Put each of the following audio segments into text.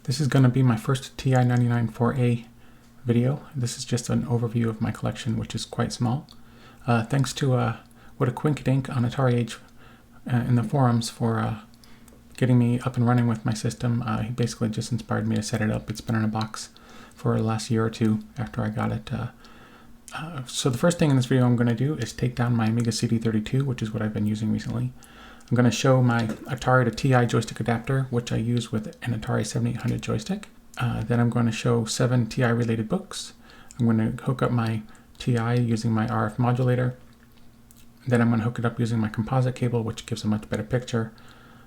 This is going to be my first TI-99 4A video. This is just an overview of my collection, which is quite small. Thanks to What a Quinkydink on Atari Age in the forums for getting me up and running with my system. He basically just inspired me to set it up. It's been in a box for the last year or two after I got it. So the first thing in this video I'm going to do is take down my Amiga CD32, which is what I've been using recently. I'm going to show my Atari-to-TI joystick adapter, which I use with an Atari 7800 joystick. Then I'm going to show 7 TI related books. I'm going to hook up my TI using my RF modulator. Then I'm going to hook it up using my composite cable, which gives a much better picture.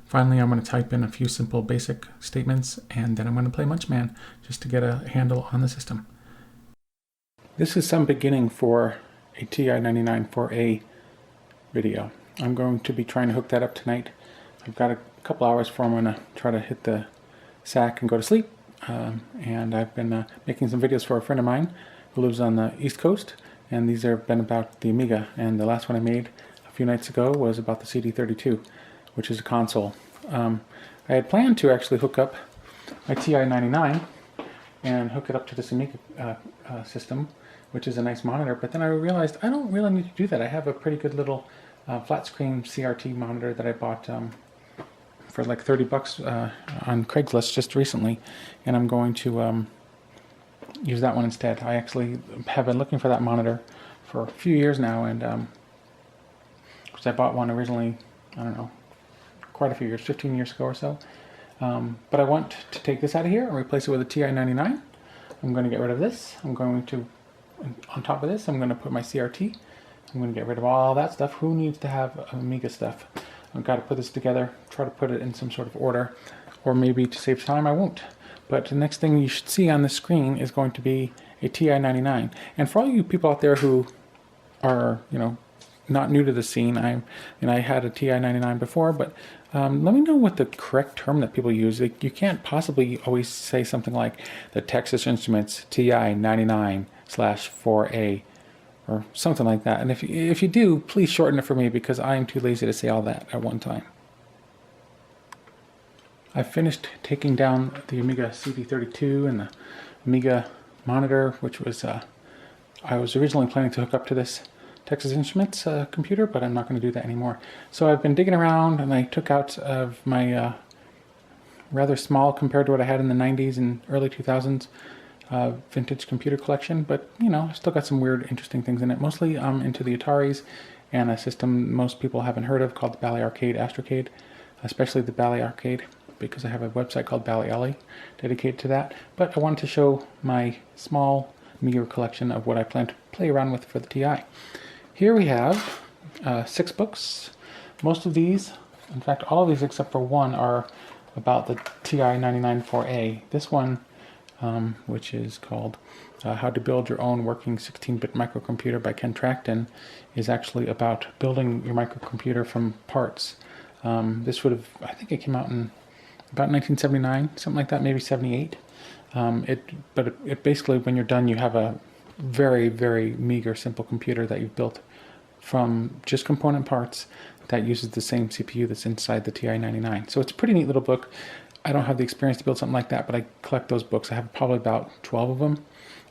Finally, I'm going to type in a few simple basic statements, and then I'm going to play Munchman just to get a handle on the system. This is some beginning for a TI-99 4A video. I'm going to be trying to hook that up tonight. I've got a couple hours before I'm going to try to hit the sack and go to sleep. And I've been making some videos for a friend of mine who lives on the East Coast, and these have been about the Amiga. And the last one I made a few nights ago was about the CD32, which is a console. I had planned to actually hook up my TI-99 and hook it up to this Amiga system, which is a nice monitor, but then I realized I don't really need to do that. I have a pretty good little flat screen CRT monitor that I bought for like 30 bucks on Craigslist just recently, and I'm going to use that one instead. I actually have been looking for that monitor for a few years now, and because I bought one originally, I don't know, quite a few years, 15 years ago or so. But I want to take this out of here and replace it with a TI-99. I'm going to get rid of this. I'm going to, on top of this, I'm going to put my CRT. I'm going to get rid of all that stuff. Who needs to have Amiga stuff? I've got to put this together, try to put it in some sort of order, or maybe to save time I won't. But the next thing you should see on the screen is going to be a TI-99. And for all you people out there who are, not new to the scene, I had a TI-99 before, but let me know what the correct term that people use. You can't possibly always say something like the Texas Instruments TI-99/4A or something like that. And if you do, please shorten it for me, because I am too lazy to say all that at one time. I finished taking down the Amiga CD32 and the Amiga monitor, which was I was originally planning to hook up to this Texas Instruments computer, but I'm not going to do that anymore. So I've been digging around, and I took out of my rather small compared to what I had in the 90s and early 2000s vintage computer collection, but I still got some weird, interesting things in it. Mostly I'm into the Ataris and a system most people haven't heard of called the Bally Arcade Astrocade, especially the Bally Arcade, because I have a website called Bally Alley dedicated to that. But I wanted to show my small, meager collection of what I plan to play around with for the TI. Here we have 6 books. Most of these, in fact all of these except for one, are about the TI-99 4A. This one, which is called How to Build Your Own Working 16-Bit Microcomputer by Ken Tracton, is actually about building your microcomputer from parts. This would have, I think it came out in about 1979, something like that, maybe 78. But it basically, when you're done, you have a very, very meager, simple computer that you've built from just component parts that uses the same CPU that's inside the TI-99. So it's a pretty neat little book. I don't have the experience to build something like that, but I collect those books. I have probably about 12 of them,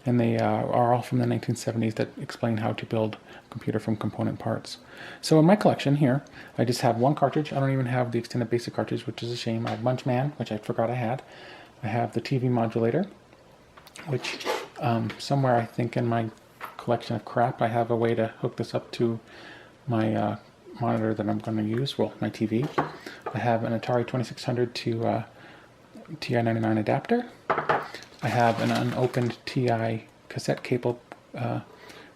and they are all from the 1970s that explain how to build a computer from component parts. So in my collection here, I just have one cartridge. I don't even have the extended basic cartridge, which is a shame. I have Munchman, which I forgot I had. I have the TV modulator, which somewhere I think in my collection of crap I have a way to hook this up to my monitor that I'm going to use, well, my TV. I have an Atari-2600 to TI-99 adapter. I have an unopened TI cassette cable,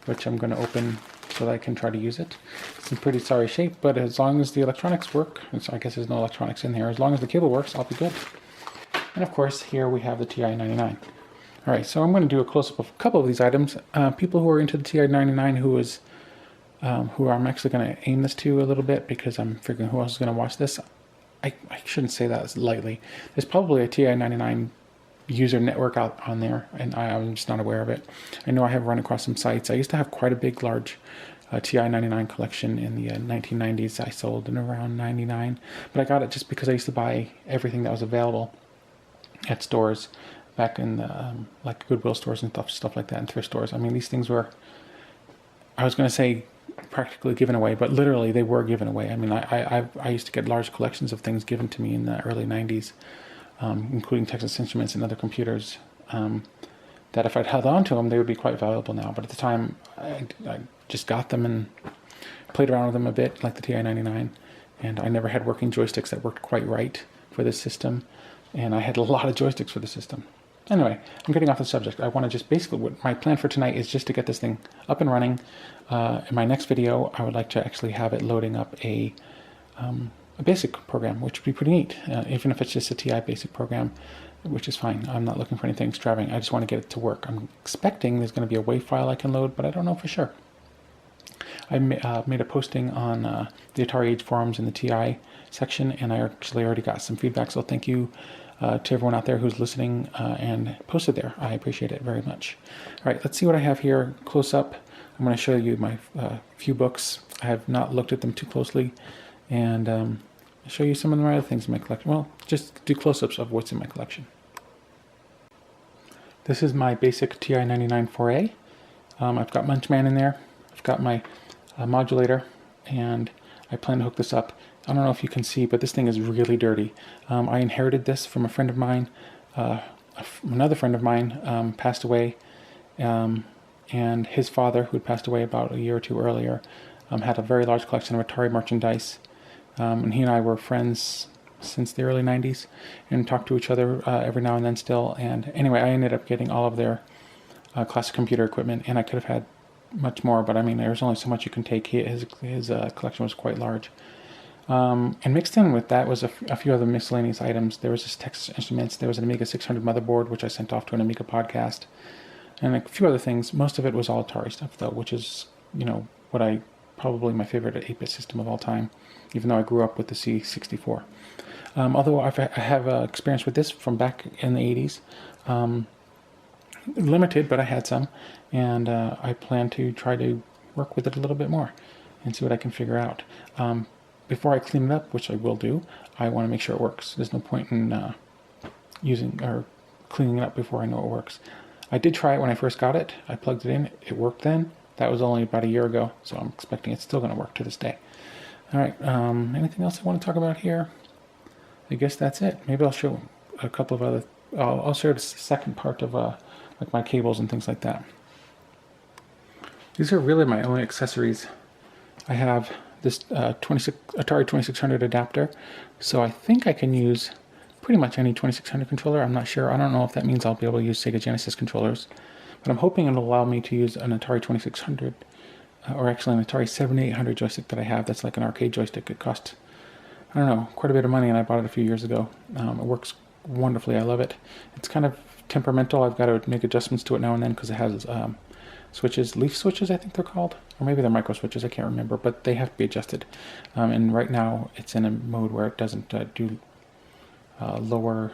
which I'm going to open so that I can try to use it. It's in pretty sorry shape, but as long as the electronics work, I guess there's no electronics in here, as long as the cable works, I'll be good. And of course, here we have the TI-99. Alright, so I'm going to do a close-up of a couple of these items. People who are into the TI-99 who I'm actually going to aim this to a little bit, because I'm figuring who else is going to watch this. I shouldn't say that lightly. There's probably a TI-99 user network out on there, and I'm just not aware of it. I know I have run across some sites. I used to have quite a big, large TI-99 collection in the 1990s. I sold in around 99, but I got it just because I used to buy everything that was available at stores back in the, like Goodwill stores and stuff like that, and thrift stores. I mean, these things were, I was going to say practically given away, but literally they were given away. I mean, I used to get large collections of things given to me in the early 90s, including Texas Instruments and other computers, that if I'd held on to them, they would be quite valuable now. But at the time, I just got them and played around with them a bit, like the TI-99, and I never had working joysticks that worked quite right for this system, and I had a lot of joysticks for the system. Anyway, I'm getting off the subject. I want to just basically, what my plan for tonight is just to get this thing up and running. In my next video, I would like to actually have it loading up a basic program, which would be pretty neat, even if it's just a TI basic program, which is fine. I'm not looking for anything extravagant. I just want to get it to work. I'm expecting there's going to be a WAV file I can load, but I don't know for sure. I made a posting on the Atari Age forums in the TI section, and I actually already got some feedback, so thank you to everyone out there who's listening and posted there. I appreciate it very much. All right, let's see what I have here close up. I'm going to show you my few books. I have not looked at them too closely, and I'll show you some of the other things in my collection. Well, just do close-ups of what's in my collection. This is my basic TI-99 4A. I've got Munchman in there. I've got my modulator, and I plan to hook this up. I don't know if you can see, but this thing is really dirty. I inherited this from a friend of mine. Another friend of mine passed away, and his father, who had passed away about a year or two earlier, had a very large collection of Atari merchandise, and he and I were friends since the early 90s and talked to each other every now and then still. And anyway, I ended up getting all of their classic computer equipment, and I could have had much more, but I mean, there's only so much you can take. His collection was quite large. And mixed in with that was a few other miscellaneous items. There was this Texas Instruments, there was an Amiga 600 motherboard, which I sent off to an Amiga podcast, and a few other things. Most of it was all Atari stuff, though, which is, you know, probably my favorite 8-bit system of all time, even though I grew up with the C64. Although I have experience with this from back in the 80s. Limited, but I had some, and I plan to try to work with it a little bit more and see what I can figure out. Before I clean it up, which I will do, I want to make sure it works. There's no point in using or cleaning it up before I know it works. I did try it when I first got it. I plugged it in. It worked then. That was only about a year ago, so I'm expecting it's still going to work to this day. All right. Anything else I want to talk about here? I guess that's it. Maybe I'll show a couple of other. I'll share the second part of like my cables and things like that. These are really my only accessories. I have this Atari 2600 adapter, so I think I can use pretty much any 2600 controller. I'm not sure. I don't know if that means I'll be able to use Sega Genesis controllers, but I'm hoping it'll allow me to use an Atari 2600, or actually an Atari 7800 joystick that I have. That's like an arcade joystick. It cost, I don't know, quite a bit of money, and I bought it a few years ago. It works wonderfully. I love it. It's kind of temperamental. I've got to make adjustments to it now and then because it has switches, leaf switches I think they're called, or maybe they're micro switches, I can't remember, but they have to be adjusted. And right now it's in a mode where it doesn't do lower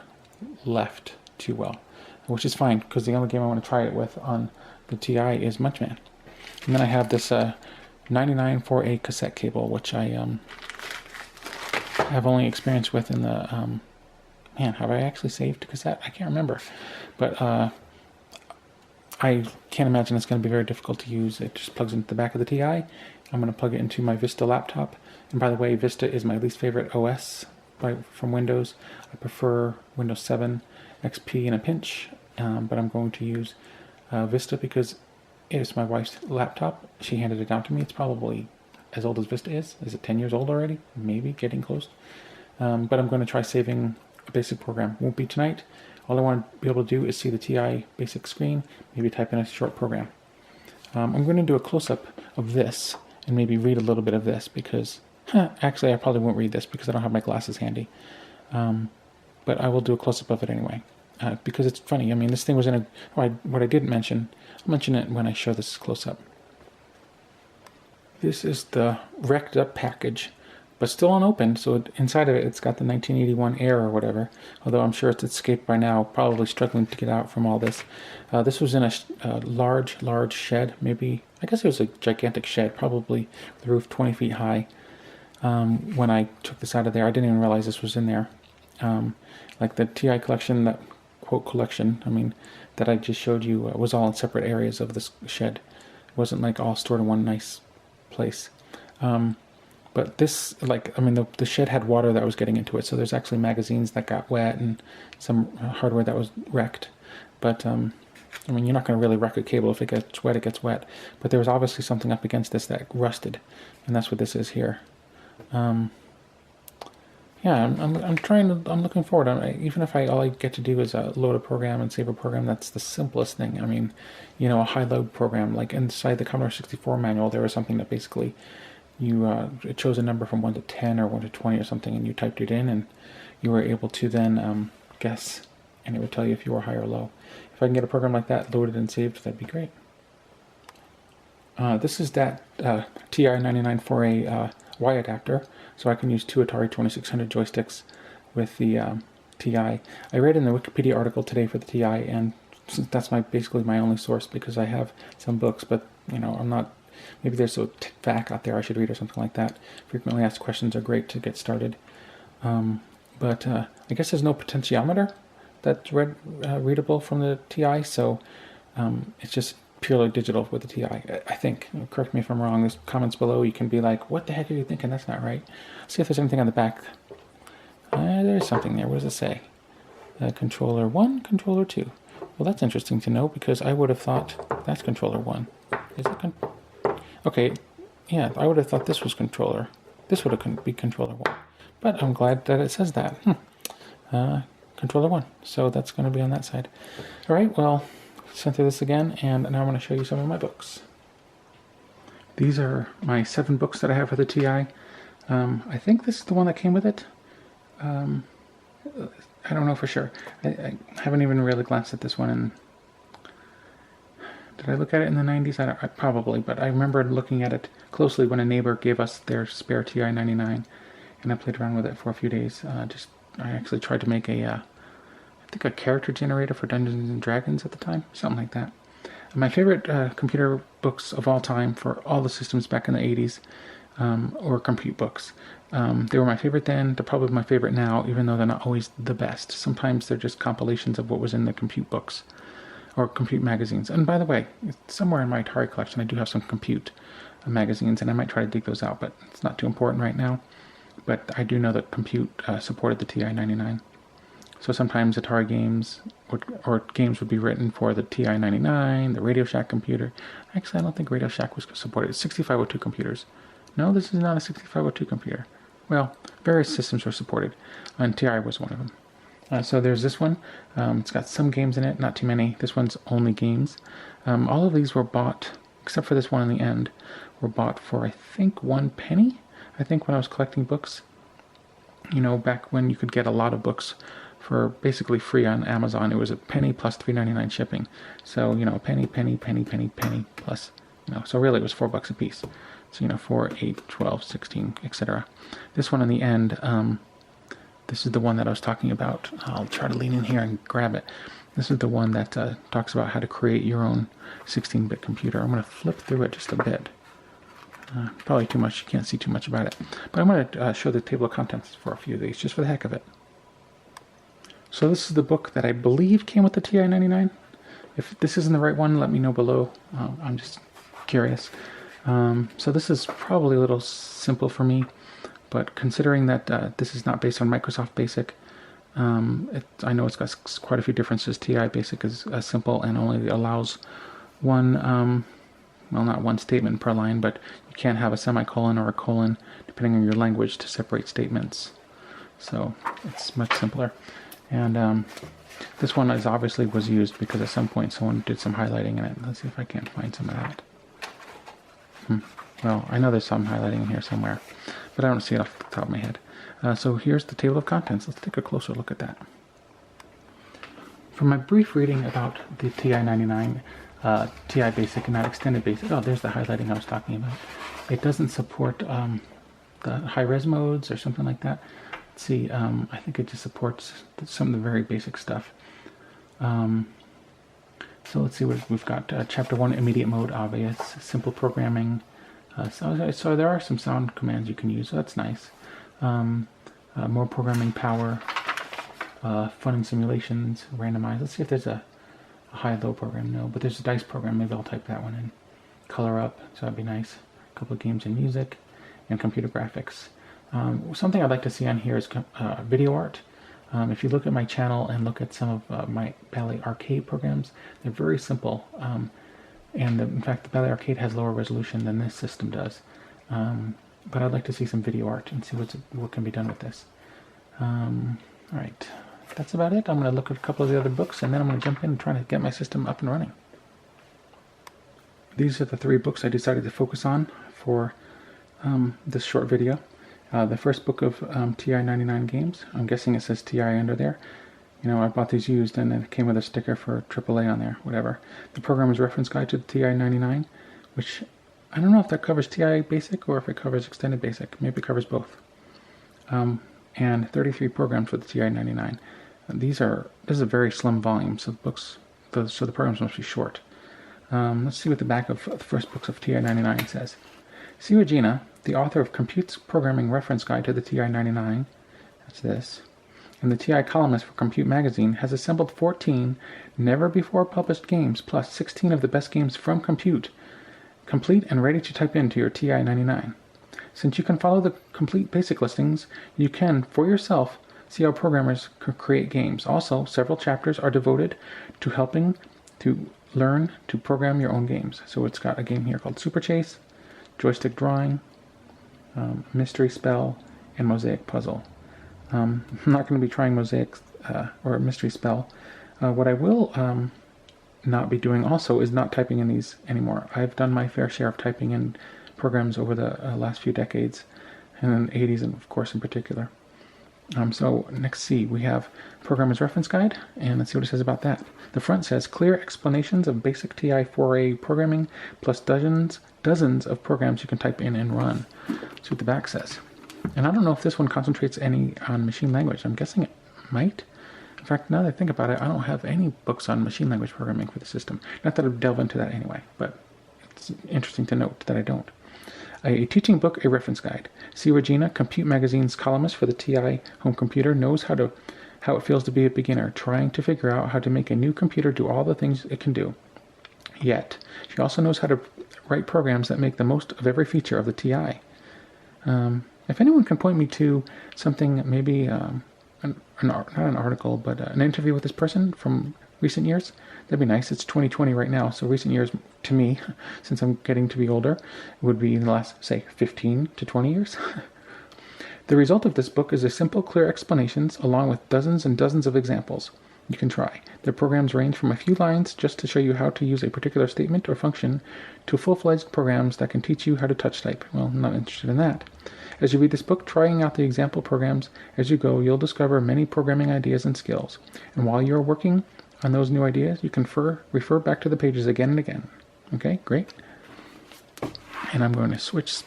left too well, which is fine because the only game I want to try it with on the TI is Munchman. And then I have this 99 4A cassette cable, which I have only experience with in the man, have I actually saved cassette? I can't remember, but I can't imagine it's going to be very difficult to use. It just plugs into the back of the TI. I'm going to plug it into my Vista laptop. And by the way, Vista is my least favorite OS from Windows. I prefer Windows 7, XP in a pinch, but I'm going to use Vista because it's my wife's laptop. She handed it down to me. It's probably as old as Vista is. Is it 10 years old already? Maybe, getting close. But I'm going to try saving a basic program. Won't be tonight. All I want to be able to do is see the TI basic screen, maybe type in a short program. I'm going to do a close-up of this and maybe read a little bit of this because, actually I probably won't read this because I don't have my glasses handy. But I will do a close-up of it anyway because it's funny. I mean, this thing was in a, what I didn't mention, I'll mention it when I show this close-up. This is the wrecked up package, but still unopened, so inside of it, it's got the 1981 Air or whatever, although I'm sure it's escaped by now, probably struggling to get out from all this. This was in a large shed, maybe, I guess it was a gigantic shed, probably the roof 20 feet high. When I took this out of there, I didn't even realize this was in there. Like the TI collection that quote collection, I mean, that I just showed you was all in separate areas of this shed. It wasn't like all stored in one nice place. But this, like, I mean, the shed had water that was getting into it, so there's actually magazines that got wet and some hardware that was wrecked. But, I mean, you're not going to really wreck a cable. If it gets wet, it gets wet. But there was obviously something up against this that rusted, and that's what this is here. Yeah, I'm looking forward. Even if all I get to do is load a program and save a program, that's the simplest thing. I mean, you know, a high load program, like inside the Commodore 64 manual, there was something that basically it chose a number from 1 to 10 or 1 to 20 or something, and you typed it in, and you were able to then guess, and it would tell you if you were high or low. If I can get a program like that loaded and saved, that'd be great. This is that TI-99 for a Y adapter, so I can use 2 Atari 2600 joysticks with the TI. I read in the Wikipedia article today for the TI, and since that's basically my only source, because I have some books, but you know, I'm not. Maybe there's a FAQ out there I should read or something like that. Frequently asked questions are great to get started. But I guess there's no potentiometer that's readable from the TI, so it's just purely digital with the TI, I think. Correct me if I'm wrong. There's comments below. You can be like, what the heck are you thinking? That's not right. See if there's anything on the back. There's something there. What does it say? Controller 1, controller 2. Well, that's interesting to know, because I would have thought that's controller 1. Is it okay, yeah, I would have thought this was controller. This would have be controller 1. But I'm glad that it says that. Controller 1. So that's going to be on that side. All right, well, center this again, and now I'm going to show you some of my books. These are my 7 books that I have for the TI. I think this is the one that came with it. I don't know for sure. I haven't even really glanced at this one. And did I look at it in the 90s? I probably, but I remember looking at it closely when a neighbor gave us their spare TI-99, and I played around with it for a few days. I actually tried to make I think a character generator for Dungeons and Dragons at the time, something like that. My favorite computer books of all time for all the systems back in the 80s or compute books. They were my favorite then. They're probably my favorite now, even though they're not always the best. Sometimes they're just compilations of what was in the compute books or compute magazines. And by the way, somewhere in my Atari collection I do have some compute magazines, and I might try to dig those out, but it's not too important right now. But I do know that compute supported the TI-99. So sometimes Atari games or games would be written for the TI-99, the Radio Shack computer. Actually, I don't think Radio Shack was supported. It's 6502 computers. No, this is not a 6502 computer. Well, various systems were supported, and TI was one of them. So there's this one. It's got some games in it, not too many. This one's only games. All of these were bought, except for this one in the end, were bought for, I think, 1 penny. I think when I was collecting books, you know, back when you could get a lot of books for basically free on Amazon, it was a penny plus $3.99 shipping. So, you know, penny plus, you know, so really it was $4 a piece. So, you know, 4, 8, 12, 16, etc. This one in the end, this is the one that I was talking about. I'll try to lean in here and grab it. This is the one that talks about how to create your own 16-bit computer. I'm going to flip through it just a bit. Probably too much, you can't see too much about it. But I'm going to show the table of contents for a few of these, just for the heck of it. So this is the book that I believe came with the TI-99. If this isn't the right one, let me know below. I'm just curious. So this is probably a little simple for me, but considering that this is not based on Microsoft Basic, I know it's got quite a few differences. TI Basic is simple and only allows one, well, not one statement per line, but you can't have a semicolon or a colon, depending on your language, to separate statements. So it's much simpler. And this one is obviously was used because at some point someone did some highlighting in it. Let's see if I can't find some of that. Well, I know there's some highlighting in here somewhere, but I don't see it off the top of my head. So here's the table of contents. Let's take a closer look at that. From my brief reading about the TI-99, TI Basic and not Extended Basic, oh, there's the highlighting I was talking about. It doesn't support the high-res modes or something like that. Let's see, I think it just supports some of the very basic stuff. So let's see what we've got. Chapter 1, immediate mode, obvious. Simple programming. So there are some sound commands you can use, so that's nice. More programming power. fun and simulations, randomized. Let's see if there's a high-low program. No, but there's a dice program. Maybe I'll type that one in. Color up, so that'd be nice. A couple of games in music and computer graphics. Something I'd like to see on here is video art. If you look at my channel and look at some of my Ballet Arcade programs, they're very simple. In fact, the Ballet Arcade has lower resolution than this system does. But I'd like to see some video art and see what can be done with this. Alright, that's about it. I'm going to look at a couple of the other books, and then I'm going to jump in and try to get my system up and running. These are the 3 books I decided to focus on for this short video. The first book of TI-99 games. I'm guessing it says TI under there. You know, I bought these used and it came with a sticker for AAA on there, whatever. The Programmer's Reference Guide to the TI-99, which I don't know if that covers TI Basic or if it covers Extended Basic. Maybe it covers both. And 33 programs for the TI-99. This is a very slim volume, so the programs must be short. Let's see what the back of the first books of TI-99 says. C. Regina, the author of Compute's Programming Reference Guide to the TI-99, that's this, and the TI columnist for Compute magazine, has assembled 14 never-before-published games, plus 16 of the best games from Compute, complete and ready to type into your TI-99. Since you can follow the complete basic listings, you can, for yourself, see how programmers create games. Also, several chapters are devoted to helping to learn to program your own games. So it's got a game here called Super Chase, Joystick Drawing, Mystery Spell, and Mosaic Puzzle. I'm not going to be trying Mosaic or Mystery Spell. What I will not be doing also is not typing in these anymore. I've done my fair share of typing in programs over the last few decades, and in the 80s, and of course in particular. So next C, we have Programmer's Reference Guide, and let's see what it says about that. The front says, clear explanations of basic TI-4A programming, plus dozens of programs you can type in and run. Let's see what the back says. And I don't know if this one concentrates any on machine language. I'm guessing it might. In fact, now that I think about it, I don't have any books on machine language programming for the system. Not that I would delve into that anyway, but it's interesting to note that I don't. A teaching book, a reference guide. C. Regina, Compute Magazine's columnist for the TI home computer, knows how it feels to be a beginner, trying to figure out how to make a new computer do all the things it can do. Yet, she also knows how to write programs that make the most of every feature of the TI. If anyone can point me to something, maybe not an article, but an interview with this person from recent years, that'd be nice. It's 2020 right now, so recent years to me, since I'm getting to be older, would be in the last, say, 15 to 20 years. The result of this book is a simple, clear explanations along with dozens and dozens of examples you can try. The programs range from a few lines just to show you how to use a particular statement or function to full-fledged programs that can teach you how to touch type. Well, I'm not interested in that. As you read this book, trying out the example programs as you go, you'll discover many programming ideas and skills. And while you're working on those new ideas, you can refer back to the pages again and again. Okay, great. And I'm going to switch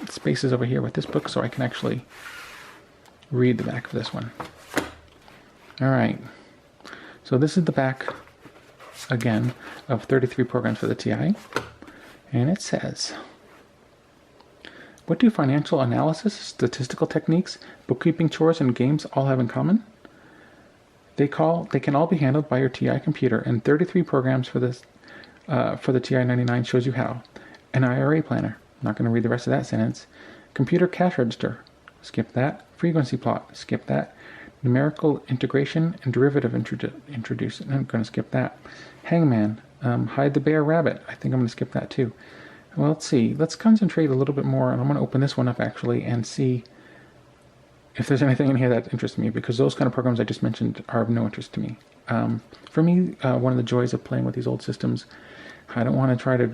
spaces over here with this book so I can actually read the back of this one. All right. So this is the back, again, of 33 programs for the TI. And it says, what do financial analysis, statistical techniques, bookkeeping chores, and games all have in common? They can all be handled by your TI computer, and 33 programs for the TI-99 shows you how. An IRA planner. I'm not going to read the rest of that sentence. Computer cash register. Skip that. Frequency plot. Skip that. Numerical integration and derivative introduce. I'm going to skip that. Hangman. Hide the bear rabbit. I think I'm going to skip that too. Well, let's see. Let's concentrate a little bit more, and I'm going to open this one up actually and see if there's anything in here that interests me, because those kind of programs I just mentioned are of no interest to me. For me, one of the joys of playing with these old systems, I don't want to try to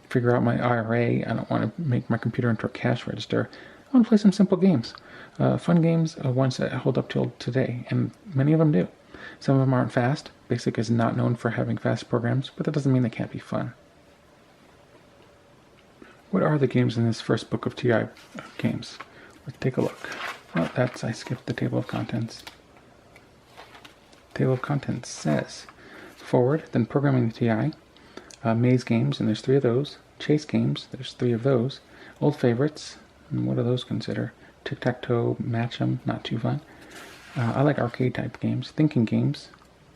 figure out my IRA. I don't want to make my computer into a cash register. I want to play some simple games. Fun games, ones that hold up till today, and many of them do. Some of them aren't fast. BASIC is not known for having fast programs, but that doesn't mean they can't be fun. What are the games in this first book of TI games? Let's take a look. Oh, I skipped the table of contents. Table of contents says, forward, then programming the TI. Maze games, and there's 3 of those. Chase games, there's 3 of those. Old favorites, and what do those consider? Tic-tac-toe, match 'em, not too fun. I like arcade type games. Thinking games,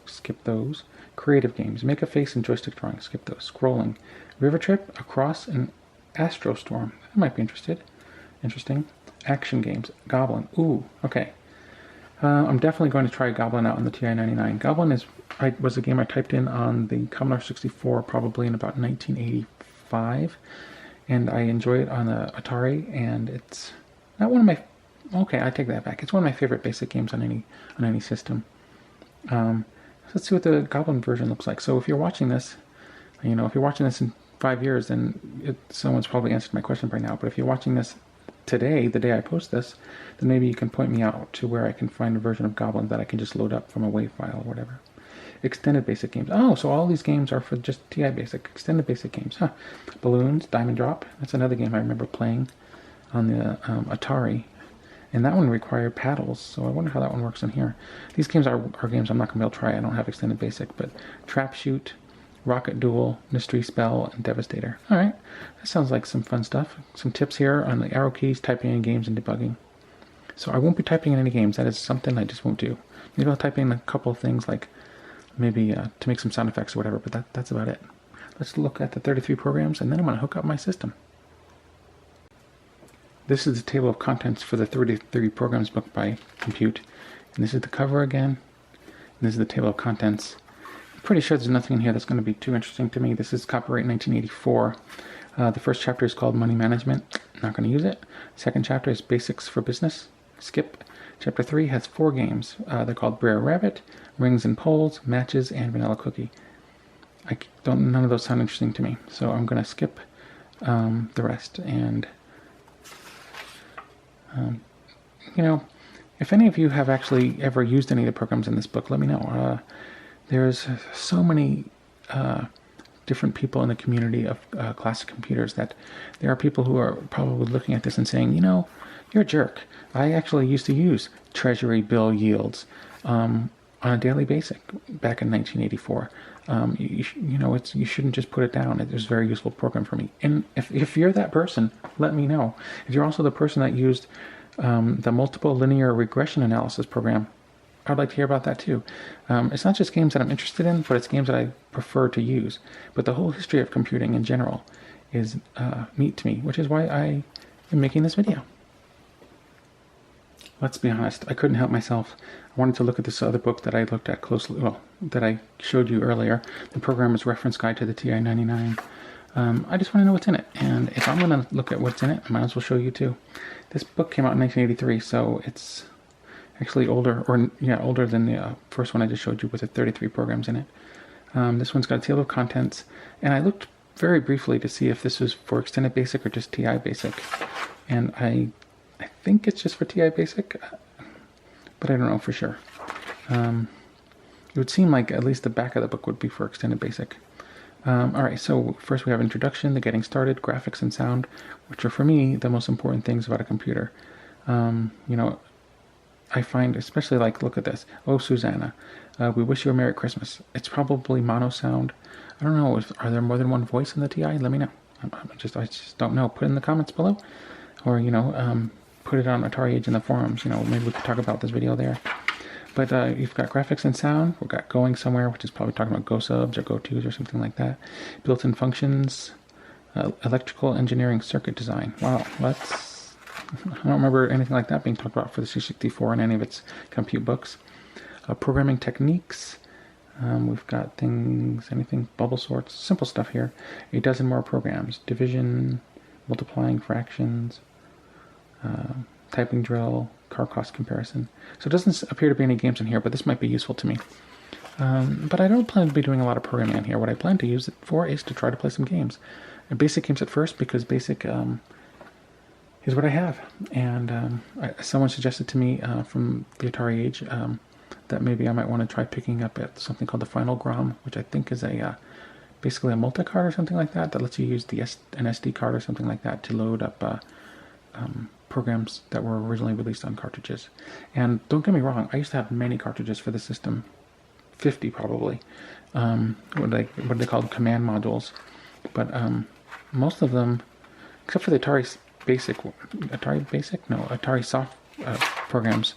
skip those. Creative games, make a face and joystick drawing, skip those. Scrolling, river trip, across an Astrostorm. That might be interesting. Action games, Goblin. Ooh, okay. I'm definitely going to try Goblin out on the TI-99. Goblin was a game I typed in on the Commodore 64 probably in about 1985, and I enjoy it on the Atari, and it's not one of my... Okay, I take that back. It's one of my favorite basic games on any system. Let's see what the Goblin version looks like. So if you're watching this, if you're watching this in 5 years, then someone's probably answered my question by now. But if you're watching this today, the day I post this, then maybe you can point me out to where I can find a version of Goblin that I can just load up from a WAV file or whatever. Extended basic games. Oh, so all these games are for just TI basic, extended basic games. Huh. Balloons, Diamond Drop. That's another game I remember playing on the Atari. And that one required paddles, so I wonder how that one works in here. These games are games I'm not going to be able to try. I don't have extended basic, but Trap Shoot, Rocket Duel, Mystery Spell, and Devastator. All right, that sounds like some fun stuff. Some tips here on the arrow keys, typing in games, and debugging. So I won't be typing in any games. That is something I just won't do. Maybe I'll type in a couple of things, like maybe to make some sound effects or whatever, but that's about it. Let's look at the 33 programs, and then I'm going to hook up my system. This is the table of contents for the 33 programs book by Compute. And this is the cover again. And this is the table of contents. I'm pretty sure there's nothing in here that's going to be too interesting to me. This is copyright 1984. The first chapter is called Money Management. Not going to use it. Second chapter is Basics for Business. Skip. Chapter 3 has 4 games. They're called Brer Rabbit, Rings and Poles, Matches, and Vanilla Cookie. None of those sound interesting to me. So I'm going to skip the rest. And if any of you have actually ever used any of the programs in this book, let me know. There's so many different people in the community of classic computers that there are people who are probably looking at this and saying, you're a jerk. I actually used to use treasury bill yields on a daily basis back in 1984. You shouldn't just put it down. It was a very useful program for me. And if you're that person, let me know. If you're also the person that used the multiple linear regression analysis program, I'd like to hear about that too. It's not just games that I'm interested in, but it's games that I prefer to use. But the whole history of computing in general is neat to me, which is why I am making this video. Let's be honest, I couldn't help myself. I wanted to look at this other book that I looked at closely, that I showed you earlier, the Programmer's Reference Guide to the TI-99. I just want to know what's in it, and if I'm going to look at what's in it, I might as well show you too. This book came out in 1983, so it's actually older than the first one I just showed you with the 33 programs in it. This one's got a table of contents, and I looked very briefly to see if this was for Extended Basic or just TI Basic, and I think it's just for TI Basic, but I don't know for sure. It would seem like at least the back of the book would be for Extended Basic. Alright, so first we have introduction, the getting started, graphics and sound, which are for me the most important things about a computer. I find, especially look at this. Oh, Susanna, we wish you a Merry Christmas. It's probably mono sound. I don't know, are there more than one voice in the TI? Let me know. I just don't know. Put it in the comments below. Or, put it on Atari Age in the forums. Maybe we could talk about this video there. But you've got graphics and sound. We've got going somewhere, which is probably talking about go subs or go tos or something like that. Built-in functions, electrical engineering circuit design. Wow, I don't remember anything like that being talked about for the C64 in any of its compute books. Programming techniques. We've got anything, bubble sorts, simple stuff here. A dozen more programs. Division, multiplying fractions, typing drill, car cost comparison. So it doesn't appear to be any games in here, but this might be useful to me. But I don't plan to be doing a lot of programming in here. What I plan to use it for is to try to play some games. Basic games at first, because basic is what I have. And someone suggested to me from the Atari Age that maybe I might want to try picking up at something called the Final Grom, which I think is basically a multi-card or something like that lets you use an SD card or something like that to load up programs that were originally released on cartridges. And don't get me wrong, I used to have many cartridges for the system, 50 probably. What are they called? Command modules. But most of them, except for the Atari soft programs,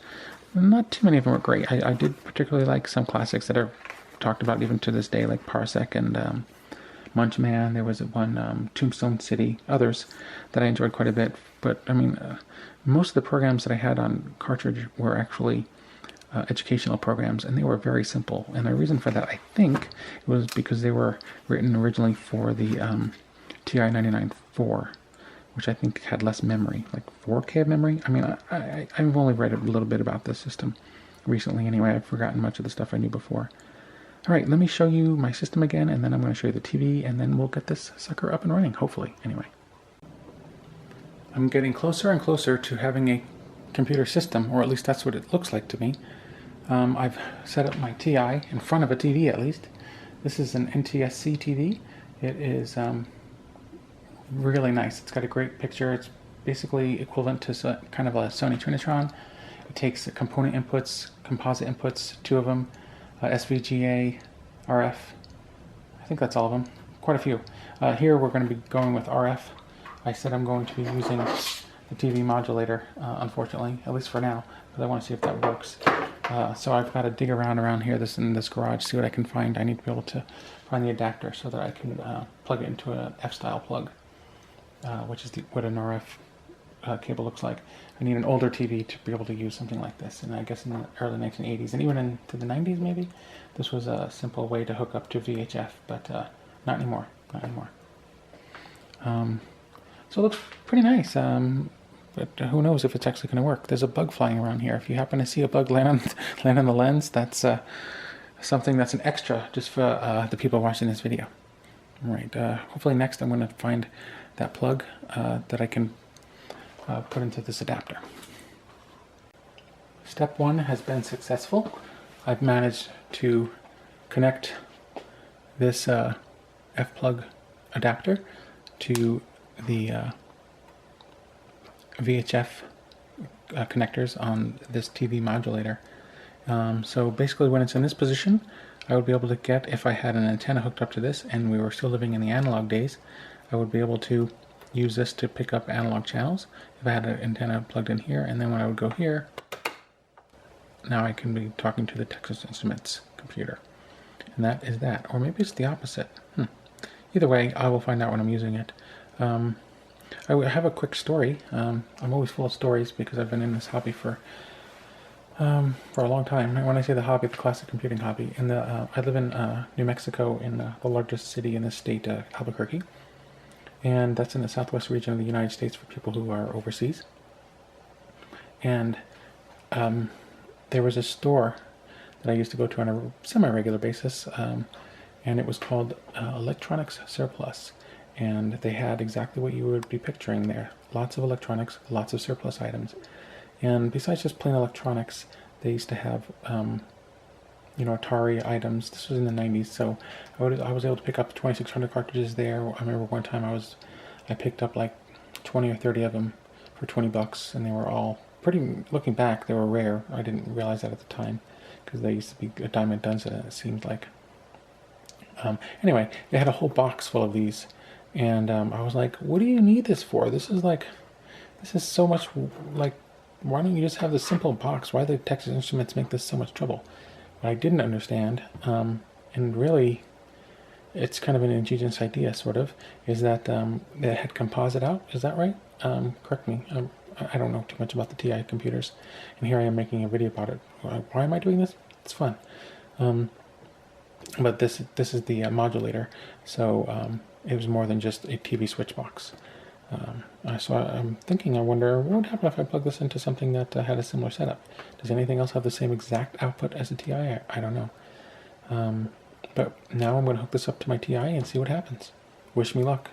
not too many of them were great. I did particularly like some classics that are talked about even to this day, like Parsec and Munchman. There was one, Tombstone City, others that I enjoyed quite a bit. But I mean, most of the programs that I had on cartridge were actually educational programs, and they were very simple. And the reason for that, I think, was because they were written originally for the TI-99 4, which I think had less memory, like 4K of memory. I mean, I've only read a little bit about this system recently anyway. I've forgotten much of the stuff I knew before. All right, let me show you my system again, and then I'm going to show you the TV, and then we'll get this sucker up and running, hopefully, anyway. I'm getting closer and closer to having a computer system, or at least that's what it looks like to me. I've set up my TI in front of a TV at least. This is an NTSC TV. It is really nice. It's got a great picture. It's basically equivalent to kind of a Sony Trinitron. It takes component inputs, composite inputs, 2 of them, SVGA, RF. I think that's all of them. Quite a few. Here we're going to be going with RF. I said I'm going to be using the TV modulator, unfortunately, at least for now, because I want to see if that works. So I've got to dig around here, in this garage, see what I can find. I need to be able to find the adapter so that I can plug it into an F-style plug, which is what an RF cable looks like. I need an older TV to be able to use something like this, and I guess in the early 1980s, and even into the 90s maybe, this was a simple way to hook up to VHF, but not anymore, not anymore. So it looks pretty nice. But who knows if it's actually going to work. There's a bug flying around here. If you happen to see a bug land on the lens, that's something that's an extra just for the people watching this video. All right, hopefully next I'm going to find that plug that I can put into this adapter. Step 1 has been successful. I've managed to connect this F-plug adapter to the VHF connectors on this TV modulator. So basically when it's in this position, I would be able to get, if I had an antenna hooked up to this and we were still living in the analog days, I would be able to use this to pick up analog channels if I had an antenna plugged in here, and then when I would go here, now I can be talking to the Texas Instruments computer. And that is that. Or maybe it's the opposite. Either way, I will find out when I'm using it. I have a quick story. I'm always full of stories because I've been in this hobby for a long time. And when I say the hobby, the classic computing hobby. I live in New Mexico, in the largest city in the state, Albuquerque. And that's in the southwest region of the United States for people who are overseas. And there was a store that I used to go to on a semi-regular basis, and it was called Electronics Surplus. And they had exactly what you would be picturing there. Lots of electronics, lots of surplus items. And besides just plain electronics, they used to have, Atari items. This was in the 90s, so I was able to pick up 2600 cartridges there. I remember one time I picked up like 20 or 30 of them for $20, and they were all pretty, looking back, they were rare. I didn't realize that at the time, because they used to be a dime a dozen, it seemed like. Anyway, they had a whole box full of these. And I was like, what do you need this for? This is so much, like, why don't you just have the simple box? Why do Texas Instruments make this so much trouble? What I didn't understand, and really, it's kind of an ingenious idea, sort of, is that they had composite out. Is that right? Correct me. I don't know too much about the TI computers, and here I am making a video about it. Why am I doing this? It's fun. But this is the modulator, so it was more than just a TV switch box. So I'm thinking, I wonder what would happen if I plug this into something that had a similar setup. Does anything else have the same exact output as a TI? I don't know. But now I'm going to hook this up to my TI and see what happens. Wish me luck.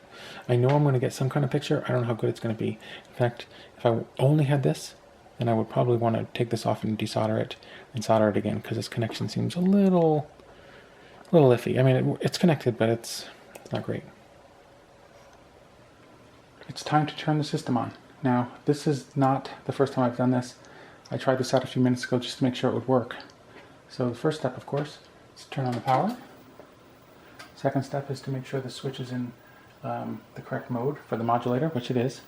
I know I'm going to get some kind of picture. I don't know how good it's going to be. In fact, if I only had this, then I would probably want to take this off and desolder it and solder it again, because this connection seems a little iffy. I mean, it's connected, but it's not great. It's time to turn the system on. Now, this is not the first time I've done this. I tried this out a few minutes ago just to make sure it would work. So the first step, of course, is to turn on the power. Second step is to make sure the switch is in the correct mode for the modulator, which it is.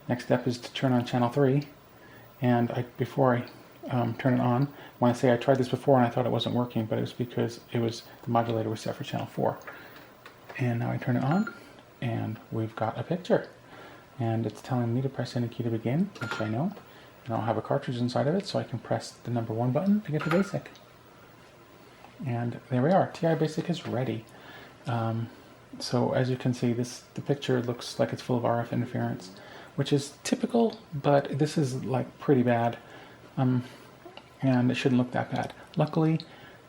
Next step is to turn on channel 3. And before turn it on. When I say I tried this before and I thought it wasn't working, but it was because the modulator was set for channel 4. And now I turn it on, and we've got a picture. And it's telling me to press any key to begin, which I know. And I'll have a cartridge inside of it, so I can press the number 1 button to get to basic. And there we are. TI Basic is ready. So as you can see, the picture looks like it's full of RF interference, which is typical, but this is like pretty bad. And it shouldn't look that bad. Luckily,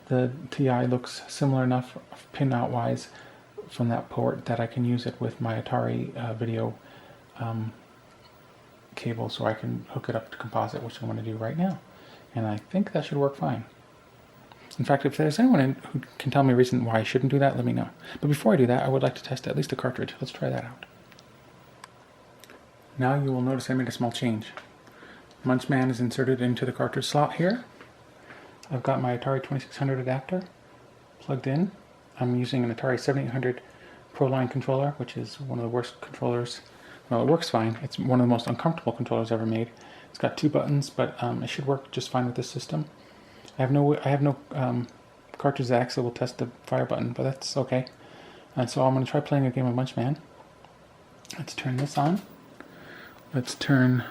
the TI looks similar enough pin-out wise from that port that I can use it with my Atari video cable, so I can hook it up to Composite, which I'm going to do right now. And I think that should work fine. In fact, if there's anyone who can tell me a reason why I shouldn't do that, let me know. But before I do that, I would like to test at least a cartridge. Let's try that out. Now you will notice I made a small change. Munchman is inserted into the cartridge slot here. I've got my Atari 2600 adapter plugged in. I'm using an Atari 7800 ProLine controller, which is one of the worst controllers. Well, it works fine. It's one of the most uncomfortable controllers ever made. It's got 2 buttons, but it should work just fine with this system. I have no cartridge that actually will test the fire button, but that's okay. And so I'm going to try playing a game of Munchman. Let's turn this on. Let's turn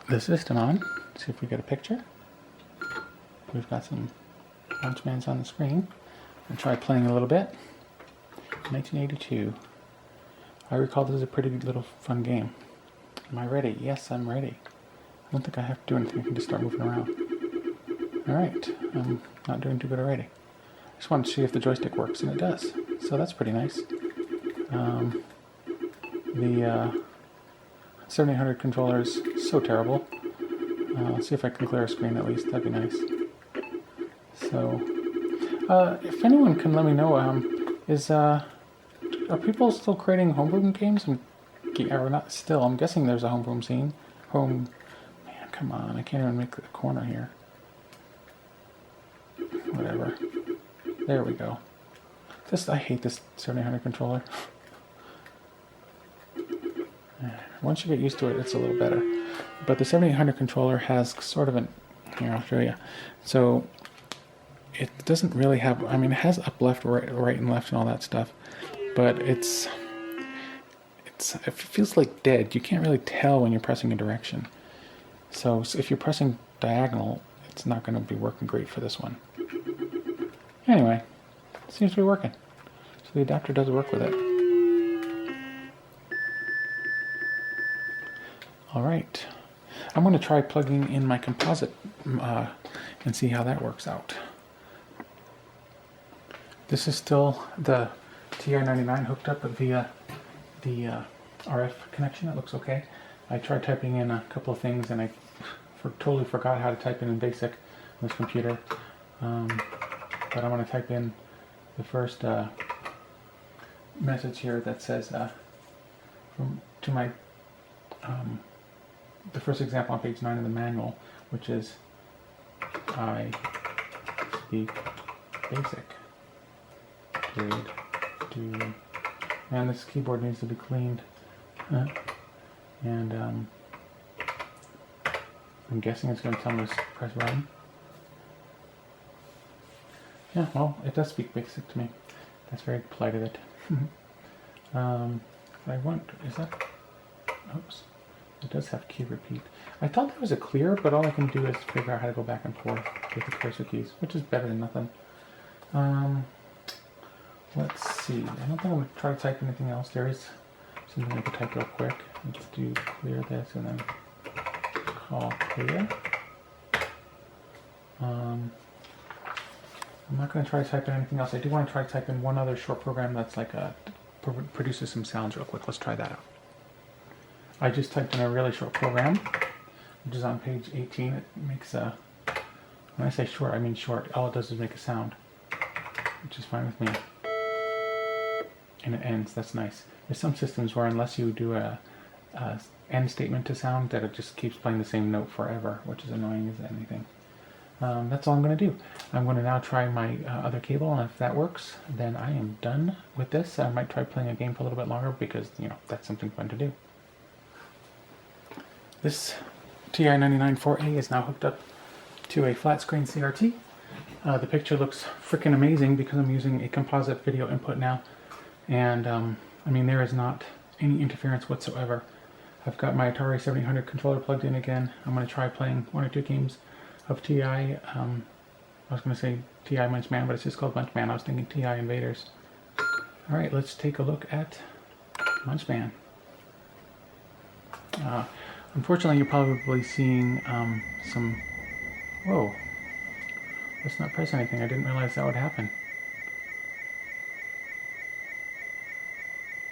the system on. See if we get a picture. We've got some Munchmans on the screen. I'll try playing a little bit. 1982. I recall this is a pretty little fun game. Am I ready? Yes, I'm ready. I don't think I have to do anything. I can just start moving around. Alright, I'm not doing too good already. I just wanted to see if the joystick works, and it does. So that's pretty nice. The 7800 controller is so terrible. Let's see if I can clear a screen at least. That'd be nice. So, if anyone can let me know, are people still creating homebrew games? Or not still? I'm guessing there's a homebrew scene. Man, come on! I can't even make the corner here. Whatever. There we go. I hate this 7800 controller. Once you get used to it, it's a little better. But the 7800 controller has sort of here, I'll show you. So, it doesn't really have, it has up, left, right, and left and all that stuff. But it feels like dead. You can't really tell when you're pressing a direction. So if you're pressing diagonal, it's not going to be working great for this one. Anyway, it seems to be working. So the adapter does work with it. Alright, I'm going to try plugging in my Composite and see how that works out. This is still the TI-99 hooked up via the RF connection. It looks okay. I tried typing in a couple of things and I totally forgot how to type in BASIC on this computer. But I'm going to type in the first message here that says the first example on page 9 of the manual, which is I speak BASIC. Period. And this keyboard needs to be cleaned. And I'm guessing it's going to tell me to press run. Yeah, well, it does speak BASIC to me. That's very polite of it. Oops. It does have key repeat. I thought there was a clear, but all I can do is figure out how to go back and forth with the cursor keys, which is better than nothing. Let's see. I don't think I'm going to try to type anything else. There is something I could type real quick. Let's do clear this and then call clear. I'm not going to try to type in anything else. I do want to try to type in one other short program that's like produces some sounds real quick. Let's try that out. I just typed in a really short program, which is on page 18. It makes when I say short, I mean short. All it does is make a sound, which is fine with me. And it ends. That's nice. There's some systems where unless you do a end statement to sound, that it just keeps playing the same note forever, which is annoying as anything. That's all I'm going to do. I'm going to now try my other cable, and if that works, then I am done with this. I might try playing a game for a little bit longer because, that's something fun to do. This TI-99 4A is now hooked up to a flat screen CRT. The picture looks freaking amazing because I'm using a composite video input now, and I mean, there is not any interference whatsoever. I've got my Atari 700 controller plugged in again. I'm going to try playing 1 or 2 games of TI. I was going to say TI Munchman, but it's just called Munchman. I was thinking TI Invaders. Alright, let's take a look at Munchman. Unfortunately, you're probably seeing some... Whoa. Let's not press anything. I didn't realize that would happen.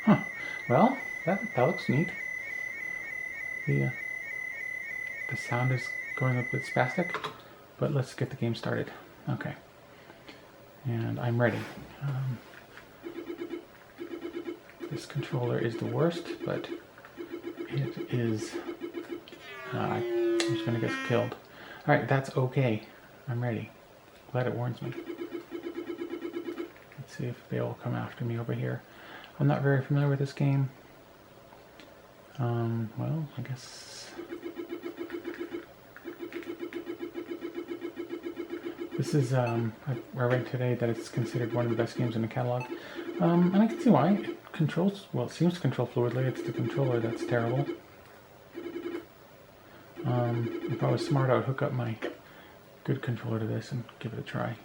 Huh. Well, that looks neat. The sound is going a bit spastic, but let's get the game started. Okay. And I'm ready. This controller is the worst, but it is... I'm just going to get killed. Alright, that's okay. I'm ready. Glad it warns me. Let's see if they will come after me over here. I'm not very familiar with this game. Well, I guess... This is, I read today that it's considered one of the best games in the catalog. And I can see why. It controls, well, it seems to control fluidly. It's the controller that's terrible. If I was smart, I would hook up my good controller to this and give it a try.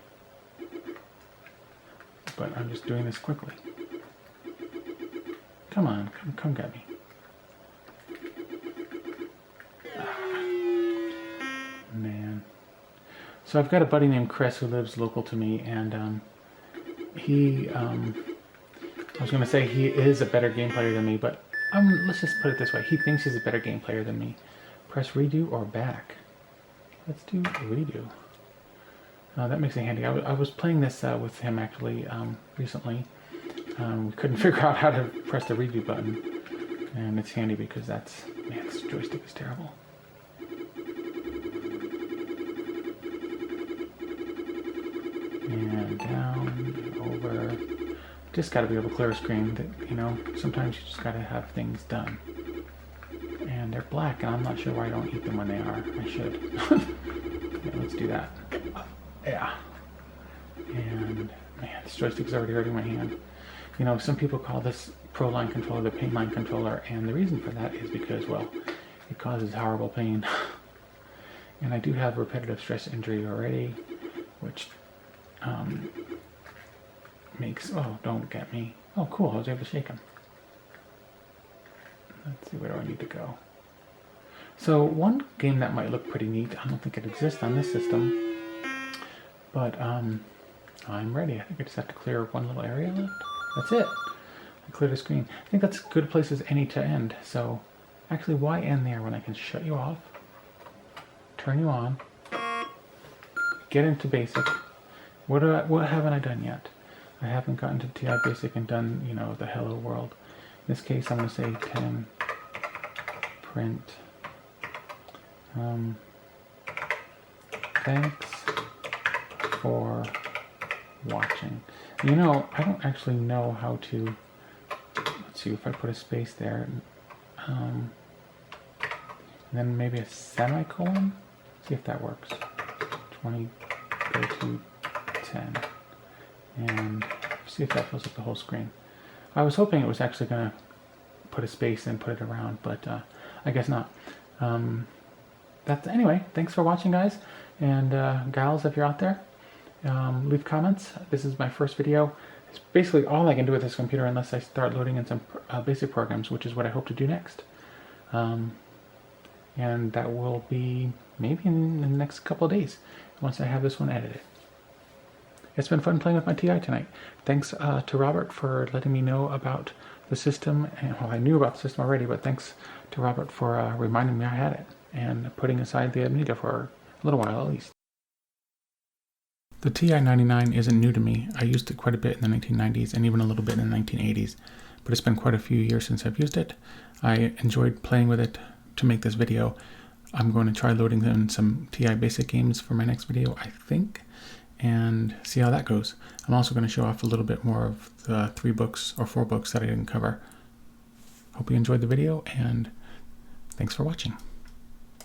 But I'm just doing this quickly. Come on, come get me. Man. So I've got a buddy named Chris who lives local to me, and he, I was going to say he is a better game player than me, but let's just put it this way. He thinks he's a better game player than me. Press redo or back. Let's do redo. That makes it handy. I was playing this with him actually recently. We couldn't figure out how to press the redo button, and it's handy because that's, man, this joystick is terrible. And down, and over. Just got to be able to clear a screen. That, you know, sometimes you just got to have things done. And they're black, and I'm not sure why I don't eat them when they are. I should. Yeah, let's do that. Yeah. And man, this joystick's already hurting my hand. You know, some people call this Pro Line controller the pain line controller, and the reason for that is because, well, it causes horrible pain. And I do have repetitive stress injury already, which makes... Oh, don't get me. Oh, cool, I was able to shake him. Let's see, where do I need to go? So, one game that might look pretty neat, I don't think it exists on this system, but I'm ready. I think I just have to clear one little area left. That's it. I cleared the screen. I think that's as good a place as any to end. So, actually, why end there when I can shut you off, turn you on, get into basic. What haven't I done yet? I haven't gotten to TI Basic and done, you know, the hello world. In this case, I'm going to say 10 print. Thanks for watching. You know, I don't actually know how to... Let's see if I put a space there. And then maybe a semicolon. See if that works. 20, go to 10. And see if that fills up the whole screen. I was hoping it was actually going to put a space and put it around, but I guess not. Anyway, thanks for watching, guys. And gals, if you're out there, leave comments. This is my first video. It's basically all I can do with this computer unless I start loading in some basic programs, which is what I hope to do next. And that will be maybe in the next couple of days, once I have this one edited. It's been fun playing with my TI tonight. Thanks to Robert for letting me know about the system. And, well, I knew about the system already, but thanks to Robert for reminding me I had it and putting aside the Amiga for a little while at least. The TI-99 isn't new to me. I used it quite a bit in the 1990s and even a little bit in the 1980s, but it's been quite a few years since I've used it. I enjoyed playing with it to make this video. I'm going to try loading in some TI Basic games for my next video, I think, and see how that goes. I'm also going to show off a little bit more of the 3 books or 4 books that I didn't cover. Hope you enjoyed the video, and thanks for watching.